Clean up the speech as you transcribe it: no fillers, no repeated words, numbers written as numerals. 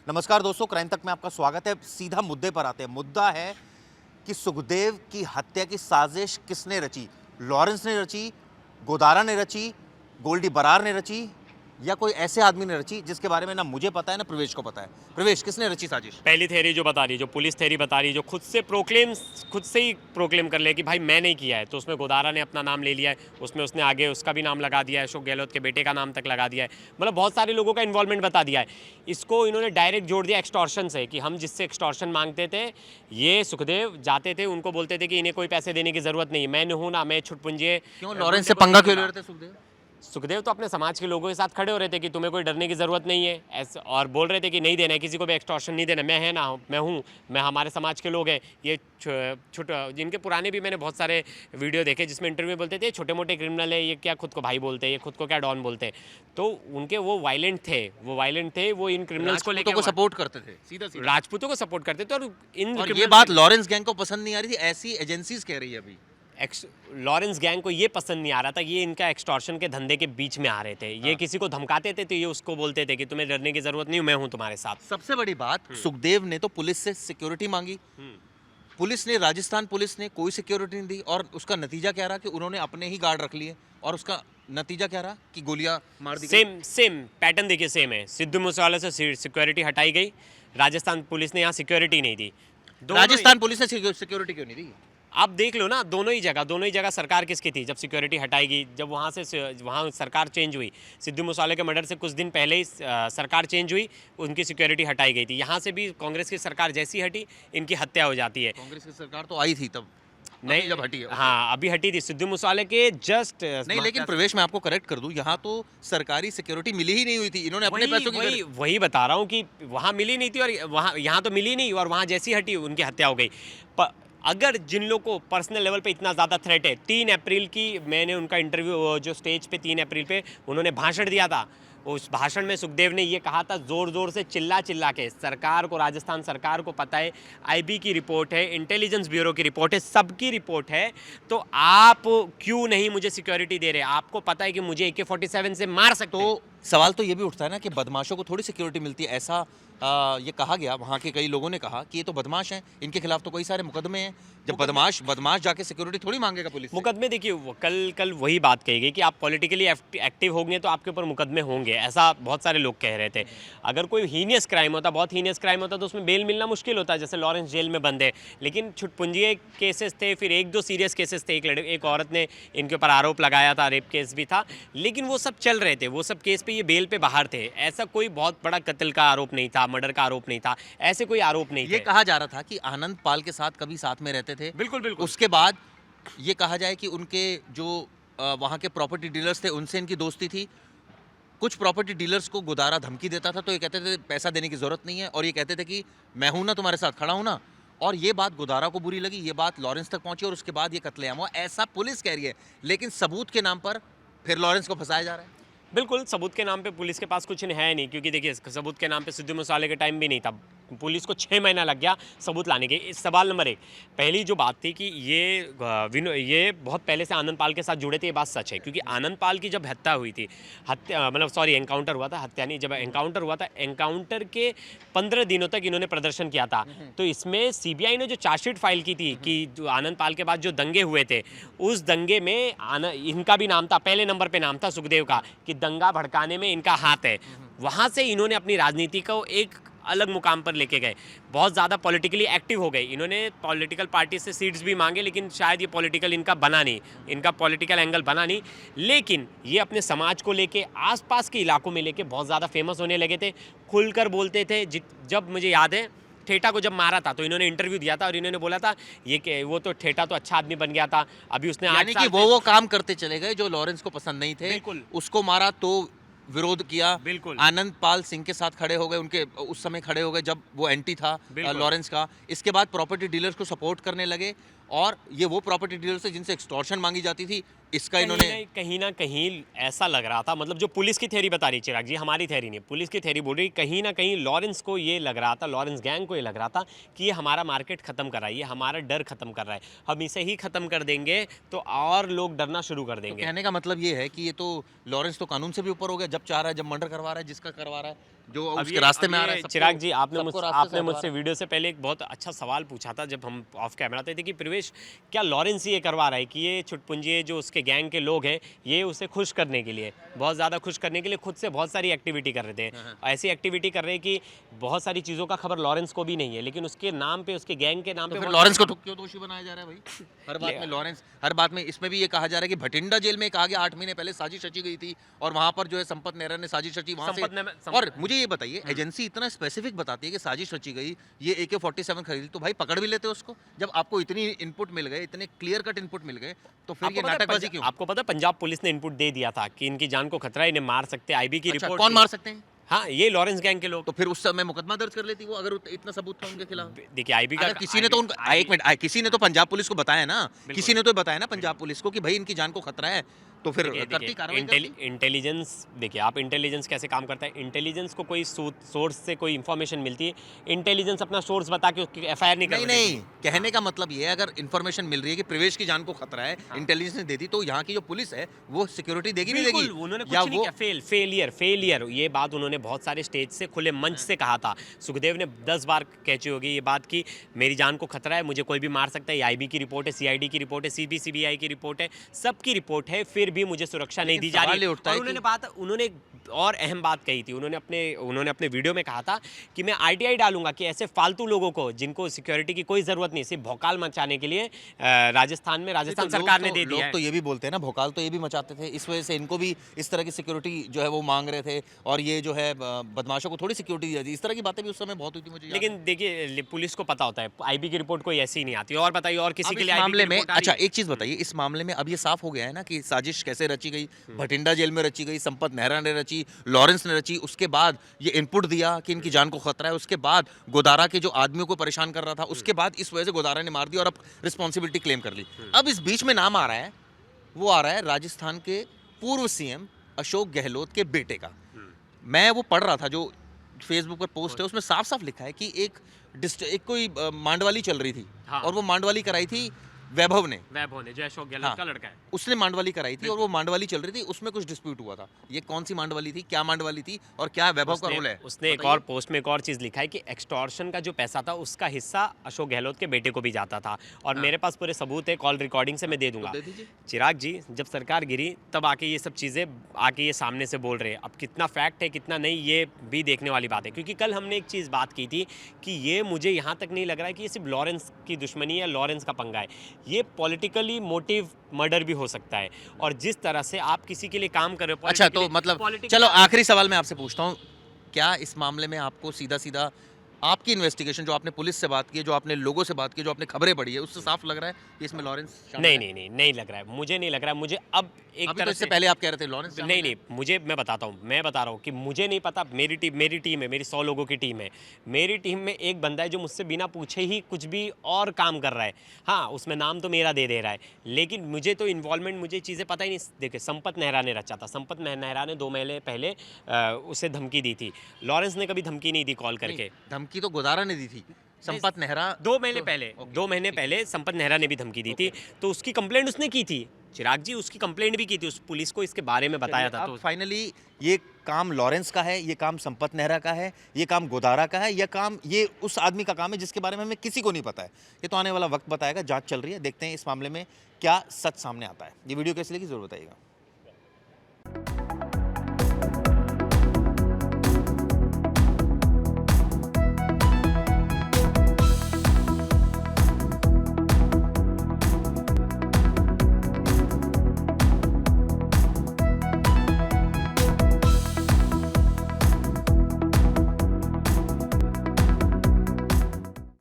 नमस्कार दोस्तों, क्राइम तक में आपका स्वागत है। सीधा मुद्दे पर आते हैं। मुद्दा है कि सुखदेव की हत्या की साजिश किसने रची? लॉरेंस ने रची, गोदारा ने रची, गोल्डी बरार ने रची, या कोई ऐसे आदमी ने रची जिसके बारे में ना मुझे पता है ना प्रवेश को पता है? प्रवेश, किसने रची साजिश? पहली थ्योरी जो बता रही, जो पुलिस थ्योरी बता रही, जो खुद से ही प्रोक्लेम कर ले कि भाई मैं नहीं किया है, तो उसमें गोदारा ने अपना नाम ले लिया है, उसमें उसने आगे उसका भी नाम लगा दिया है, अशोक गहलोत के बेटे का नाम तक लगा दिया है, मतलब बहुत सारे लोगों का इन्वॉल्वमेंट बता दिया है। इसको इन्होंने डायरेक्ट जोड़ दिया एक्सटॉर्शन से, कि हम जिससे एक्सटॉर्शन मांगते थे, ये सुखदेव जाते थे, उनको बोलते थे कि इन्हें कोई पैसे देने की जरूरत नहीं, मैं हूँ ना, मैं छुटपुंजिए। क्यों लॉरेंस से पंगा क्यों ले रहे थे सुखदेव? सुखदेव तो अपने समाज के लोगों के साथ खड़े हो रहे थे कि तुम्हें कोई डरने की ज़रूरत नहीं है, ऐसे, और बोल रहे थे कि नहीं देना है, किसी को भी एक्सटॉर्शन नहीं देना, मैं है ना, मैं हूँ, मैं हमारे समाज के लोग हैं। ये जिनके पुराने भी मैंने बहुत सारे वीडियो देखे जिसमें इंटरव्यू में बोलते थे छोटे मोटे क्रिमिनल है, ये क्या खुद को भाई बोलते हैं, ये खुद को क्या डॉन बोलते हैं। तो उनके वो वायलेंट थे, वो इन क्रिमिनल्स को लेकर सपोर्ट करते थे, सीधा सीधा राजपूतों को सपोर्ट करते थे। और ये बात लॉरेंस गैंग को पसंद नहीं आ रही थी, ऐसी एजेंसीज कह रही है अभी। लॉरेंस गैंग को ये पसंद नहीं आ रहा था, ये इनका एक्सटॉर्शन के धंधे के बीच में आ रहे थे। ये किसी को धमकाते थे तो ये उसको बोलते थे कि तुम्हें डरने की जरूरत नहीं, मैं हूं तुम्हारे साथ। सबसे बड़ी बात, सुखदेव ने तो पुलिस से सिक्योरिटी मांगी, पुलिस ने, राजस्थान पुलिस ने कोई सिक्योरिटी नहीं दी, और उसका नतीजा क्या रहा कि उन्होंने अपने ही गार्ड रख लिए, और उसका नतीजा क्या रहा कि गोलियां मार दी। सेम पैटर्न देखिए, सेम है। सिद्धू मूसेवाला से सिक्योरिटी हटाई गई, राजस्थान पुलिस ने यहाँ सिक्योरिटी नहीं दी। राजस्थान पुलिस ने सिक्योरिटी क्यों नहीं दी? आप देख लो ना, दोनों ही जगह सरकार किसकी थी जब सिक्योरिटी हटाएगी? जब वहाँ सरकार चेंज हुई, सिद्धू मूसेवाला के मर्डर से कुछ दिन पहले ही सरकार चेंज हुई, उनकी सिक्योरिटी हटाई गई थी। यहाँ से भी कांग्रेस की सरकार जैसी हटी, इनकी हत्या हो जाती है। कांग्रेस की सरकार तो आई थी तब नहीं, जब हटी है। हाँ, अभी हटी थी सिद्धू मूसेवाले के जस्ट नहीं, लेकिन प्रवेश मैं आपको करेक्ट कर दूं, यहाँ तो सरकारी सिक्योरिटी मिली ही नहीं हुई थी, इन्होंने अपने पैसों की वही बता रहा हूँ कि वहाँ मिली नहीं थी, और वहाँ यहाँ तो मिली नहीं, और वहाँ जैसी हटी उनकी हत्या हो गई। अगर जिन लोगों को पर्सनल लेवल पे इतना ज़्यादा थ्रेट है, 3 अप्रैल की मैंने उनका इंटरव्यू जो स्टेज पे 3 अप्रैल पे उन्होंने भाषण दिया था, उस भाषण में सुखदेव ने ये कहा था ज़ोर ज़ोर से, चिल्ला चिल्ला के, सरकार को, राजस्थान सरकार को पता है, आईबी की रिपोर्ट है, इंटेलिजेंस ब्यूरो की रिपोर्ट है, सबकी रिपोर्ट है, तो आप क्यों नहीं मुझे सिक्योरिटी दे रहे? आपको पता है कि मुझे AK-47 से मार सकते। तो सवाल तो ये भी उठता है ना कि बदमाशों को थोड़ी सिक्योरिटी मिलती है, ऐसा ये कहा गया, वहाँ के कई लोगों ने कहा कि ये तो बदमाश हैं, इनके खिलाफ तो कई सारे मुकदमे हैं। जब बदमाश जाके सिक्योरिटी थोड़ी मांगेगा पुलिस से। मुकदमे देखिए, कल वही बात कही गई कि आप पॉलिटिकली एक्टिव होंगे तो आपके ऊपर मुकदमे होंगे, ऐसा बहुत सारे लोग कह रहे थे। अगर कोई हीनियस क्राइम होता, बहुत हीनियस क्राइम होता, तो उसमें बेल मिलना मुश्किल होता है, जैसे लॉरेंस जेल में बंद है। लेकिन छुटपुंजिए केसेस थे, फिर 1-2 सीरियस केसेस थे, एक औरत ने इनके ऊपर आरोप लगाया था, रेप केस भी था, लेकिन वो सब चल रहे थे, वो सब केस पे ये बेल पे बाहर थे। ऐसा कोई बहुत बड़ा कत्ल का आरोप नहीं था, मर्डर का आरोप नहीं था, ऐसे कोई आरोप नहीं थे। ये कहा जा रहा था कि आनंद पाल के साथ कभी साथ में रहते थे। बिल्कुल बिल्कुल। उसके बाद ये कहा जाए कि उनके जो वहाँ के प्रॉपर्टी डीलर्स थे, उनसे इनकी दोस्ती थी। कुछ प्रॉपर्टी डीलर्स को गोदारा धमकी देता था, तो ये कहते थे पैसा देने की जरूरत नहीं है, और ये कहते थे कि मैं हूं ना, तुम्हारे साथ खड़ा हूं ना। और ये बात गोदारा को बुरी लगी, ये बात लॉरेंस तक पहुंची, और उसके बाद ये कत्लेआम हुआ, ऐसा पुलिस कह रही है। लेकिन सबूत के नाम पर फिर लॉरेंस को फंसाया जा रहा है। बिल्कुल, सबूत के नाम पे पुलिस के पास कुछ है नहीं, क्योंकि देखिए सबूत के नाम पे सिद्धू मूसेवाले के टाइम भी नहीं था, पुलिस को 6 महीना लग गया सबूत लाने के। इस सवाल नंबर 1, पहली जो बात थी कि ये बहुत पहले से आनंद पाल के साथ जुड़े थे, ये बात सच है, क्योंकि आनंद पाल की जब हत्या हुई थी, एनकाउंटर हुआ था, हत्या नहीं, जब एनकाउंटर हुआ था, एनकाउंटर के 15 दिनों तक इन्होंने प्रदर्शन किया था। तो इसमें CBI ने जो चार्जशीट फाइल की थी कि जो आनंद पाल के बाद जो दंगे हुए थे, उस दंगे में इनका भी नाम था, पहले नंबर पर नाम था सुखदेव का, कि दंगा भड़काने में इनका हाथ है। वहाँ से इन्होंने अपनी राजनीति को एक अलग मुकाम पर लेके गए, बहुत ज़्यादा पॉलिटिकली एक्टिव हो गए। इन्होंने पॉलिटिकल पार्टी से सीट्स भी मांगे, लेकिन शायद ये पॉलिटिकल इनका बना नहीं, इनका पॉलिटिकल एंगल बना नहीं। लेकिन ये अपने समाज को लेके, आसपास के इलाकों में लेके बहुत ज़्यादा फेमस होने लगे थे, खुलकर बोलते थे। जब मुझे याद है ठेठा को जब मारा था, तो इन्होंने इंटरव्यू दिया था और इन्होंने बोला था वो तो ठेठा तो अच्छा आदमी बन गया था, अभी उसने 8 साल वो काम करते चले गए जो लॉरेंस को पसंद नहीं थे। बिल्कुल। उसको मारा तो विरोध किया, बिल्कुल। आनंद पाल सिंह के साथ खड़े हो गए, उनके उस समय खड़े हो गए जब वो एंटी था लॉरेंस का। इसके बाद प्रॉपर्टी डीलर्स को सपोर्ट करने लगे, और ये वो प्रॉपर्टी डीलर्स है जिनसे एक्सटॉर्शन मांगी जाती थी। इसका इन्होंने कहीं ना कहीं ऐसा लग रहा था, मतलब जो पुलिस की थ्योरी बता रही, चिराग जी, हमारी थ्योरी नहीं, पुलिस की थ्योरी बोल रही, कहीं ना कहीं लॉरेंस को ये लग रहा था, लॉरेंस गैंग को ये लग रहा था कि ये हमारा मार्केट खत्म कर रहा है, ये हमारा डर खत्म कर रहा है, हम इसे ही खत्म कर देंगे तो और लोग डरना शुरू कर देंगे। कहने का मतलब ये है कि ये तो लॉरेंस तो कानून से भी ऊपर हो गया, जब चाह रहा है, जब मर्डर करवा रहा है, जिसका करवा रहा है, जो अब उसके ये रास्ते अब में आ रहा ये है? सबको- चिराग जी, आपने सबको रास्ते से आपने हटवा मुझसे रहा है। वीडियो से पहले एक बहुत अच्छा सवाल पूछा था जब हम ऑफ कैमरा थे कि प्रवेश, क्या लॉरेंस ये करवा रहा है कि ये छुटपुंजिये जो उसके गैंग के लोग हैं, ये उसे खुश करने के लिए, बहुत ज़्यादा खुश करने के लिए खुद से बहुत सारी एक्टिविटी कर रहे हाँ, थे, ऐसी एक्टिविटी कर रहे हैं कि बहुत सारी चीज़ों का खबर लॉरेंस को भी नहीं है, लेकिन उसके नाम पे, उसके गैंग के नाम तो पे फिर बहुत लॉरेंस को सारे- तो क्यों दोषी बनाया जा रहा है भाई? हर बात में लॉरेंस, हर बात में इसमें भी ये कहा जा रहा है कि भटिंडा जेल में कहा गया 8 महीने पहले साजिश रची गई थी और वहां पर जो है संपत नेहरा ने साजिश रची वहां संपत ने- से। और मुझे ये बताइए, एजेंसी इतना स्पेसिफिक बताती है कि साजिश रची गई, ये AK-47 खरीदी, तो भाई पकड़ भी लेते उसको। जब आपको इतनी इनपुट मिल गए, इतने क्लियर कट इनपुट मिल गए, तो फिर ये नाटकबाजी क्यों? आपको पता है पंजाब पुलिस ने इनपुट दे दिया था कि इनकी जान को खतरा है, इन्हें मार सकते हैं, IB की अच्छा, रिपोर्ट कौन थी। मार सकते हैं? हाँ, ये लॉरेंस गैंग के लोग। तो फिर उस समय मुकदमा दर्ज कर लेती वो, अगर इतना सबूत था उनके खिलाफ। देखिए IB का, अगर किसी ने तो उनका, एक मिनट, किसी ने तो पंजाब पुलिस को बताया ना, किसी ने तो बताया ना पंजाब पुलिस को कि भाई इनकी जान को खतरा है, तो फिर करती कार्रवाई करती। इंटेलिजेंस, देखिए आप, इंटेलिजेंस कैसे काम करता है, इंटेलिजेंस को कोई सोर्स से कोई इन्फॉर्मेशन मिलती है, इंटेलिजेंस अपना सोर्स बता के उसकी FIR नहीं नहीं करवाएगी। नहीं, कहने का मतलब ये है, अगर इन्फॉर्मेशन मिल रही है कि प्रवेश की जान को खतरा है, इंटेलिजेंस ने दे दी, तो यहाँ की जो पुलिस है वो सिक्योरिटी देगी नहीं बिल्कुल, देगी? उन्होंने कुछ या नहीं वो किया, फेलियर, ये बात उन्होंने बहुत सारे स्टेज से खुले मंच से कहा था। सुखदेव ने 10 बार कह होगी ये बात कि मेरी जान को खतरा है, मुझे कोई भी मार सकता है, ये IB की रिपोर्ट है, CID की रिपोर्ट है, CBI की रिपोर्ट है, सबकी रिपोर्ट है, फिर भी मुझे सुरक्षा नहीं दी जा सवाल रही ये है। उठता और है उन्होंने और अहम बात कही थी, उन्होंने अपने वीडियो में कहा था कि मैं RTI डालूंगा कि ऐसे फालतू लोगों को, जिनको सिक्योरिटी की कोई जरूरत नहीं, सिर्फ भौकाल मचाने के लिए राजस्थान सरकार ने दे दिया लोग है। तो ये भी बोलते हैं ना, भोकाल तो ये भी मचाते थे, इस वजह से इनको भी इस तरह की सिक्योरिटी जो है वो मांग रहे थे, और ये जो है बदमाशों को थोड़ी सिक्योरिटी दी जाती है। इस तरह की बातें भी उस समय बहुत हुई थी, मुझे याद है। लेकिन देखिए पुलिस को पता होता है IB की रिपोर्ट कोई ऐसी नहीं आती। और बताइए, और किसी अब के इस लिए IB की मामले में, रिपोर्ट आ रही अच्छा है? एक चीज बताइए, इस मामले में अब ये साफ हो गया है ना कि साजिश कैसे रची गई, भटिंडा जेल में रची गई, संपत नेहरा ने रची, लॉरेंस ने रची, उसके बाद ये इनपुट दिया कि इनकी जान को खतरा है, उसके बाद गोदारा के जो आदमियों को परेशान कर रहा था, उसके बाद इस वजह से गोदारा ने मार दिया और अब रिस्पॉन्सिबिलिटी क्लेम कर ली। अब इस बीच में नाम आ रहा है, वो आ रहा है राजस्थान के पूर्व CM अशोक गहलोत के बेटे का। मैं वो पढ़ रहा था, जो फेसबुक पर पोस्ट है, उसमें साफ साफ लिखा है कि एक कोई मांडवाली चल रही थी, हाँ। और वो मांडवाली कराई थी वैभव ने, जो अशोक गहलोत हाँ। का लड़का है। उसने मांडवाली कराई थी, और वो मांडवाली चल रही थी, उसमें कुछ डिस्प्यूट हुआ था। ये कौन सी मांडवाली थी, क्या मांडवाली थी, और क्या वैभव का रोल है? उसने एक और पोस्ट में एक और चीज़ लिखा है कि एक्सटॉर्शन का जो पैसा था उसका हिस्सा अशोक गहलोत के बेटे को भी जाता था, और हाँ। मेरे पास पूरे सबूत है, कॉल रिकॉर्डिंग से मैं दे दूंगा। दे दीजिए। चिराग जी, जब सरकार गिरी तब आके ये सब चीज़ें आके ये सामने से बोल रहे हैं। अब कितना फैक्ट है कितना नहीं, ये भी देखने वाली बात है, क्योंकि कल हमने एक चीज़ बात की थी कि ये मुझे यहाँ तक नहीं लग रहा है कि ये सिर्फ लॉरेंस की दुश्मनी है, लॉरेंस का पंगा है, ये पॉलिटिकली मोटिव मर्डर भी हो सकता है। और जिस तरह से आप किसी के लिए काम कर रहे हो, अच्छा, तो मतलब चलो आखिरी सवाल मैं आपसे पूछता हूँ, क्या इस मामले में आपको सीधा सीधा आपकी इन्वेस्टिगेशन, जो आपने पुलिस से बात की, जो आपने लोगों से बात की, जो आपने खबरें पढ़ी है, उससे साफ लग रहा है कि इसमें लॉरेंस शामिल है? नहीं लग रहा है, मुझे नहीं लग रहा है। मुझे अब एक अभी तरह तो इससे से पहले आप कह रहे थे लॉरेंस शामिल है। नहीं, मुझे, मैं बता रहा हूँ कि मुझे नहीं पता। मेरी टीम है, मेरी 100 लोगों की टीम है। मेरी टीम में एक बंदा है जो मुझसे बिना पूछे ही कुछ भी और काम कर रहा है। हाँ, उसमें नाम तो मेरा दे रहा है, लेकिन मुझे तो इन्वॉल्वमेंट, मुझे चीज़ें पता ही नहीं। देखिए, संपत नेहरा ने रचा था, संपत नेहरा ने 2 महीने पहले उसे धमकी दी थी। लॉरेंस ने कभी धमकी नहीं दी कॉल करके। धमकी तो गोदारा ने दी थी, संपत नेहरा 2 महीने पहले संपत नेहरा ने भी धमकी दी थी, तो उसकी कंप्लेंट उसने की थी। चिराग जी, उसकी कंप्लेंट भी की थी, उस पुलिस को इसके बारे में बताया था। तो फाइनली ये काम लॉरेंस का है, ये काम संपत नेहरा का है, ये काम गोदारा का है, या काम ये उस आदमी का काम है जिसके बारे में हमें किसी को नहीं पता है? ये तो आने वाला वक्त बताएगा, जांच चल रही है, देखते हैं इस मामले में क्या सच सामने आता है। ये वीडियो कैसी लगी जरूर बताइएगा।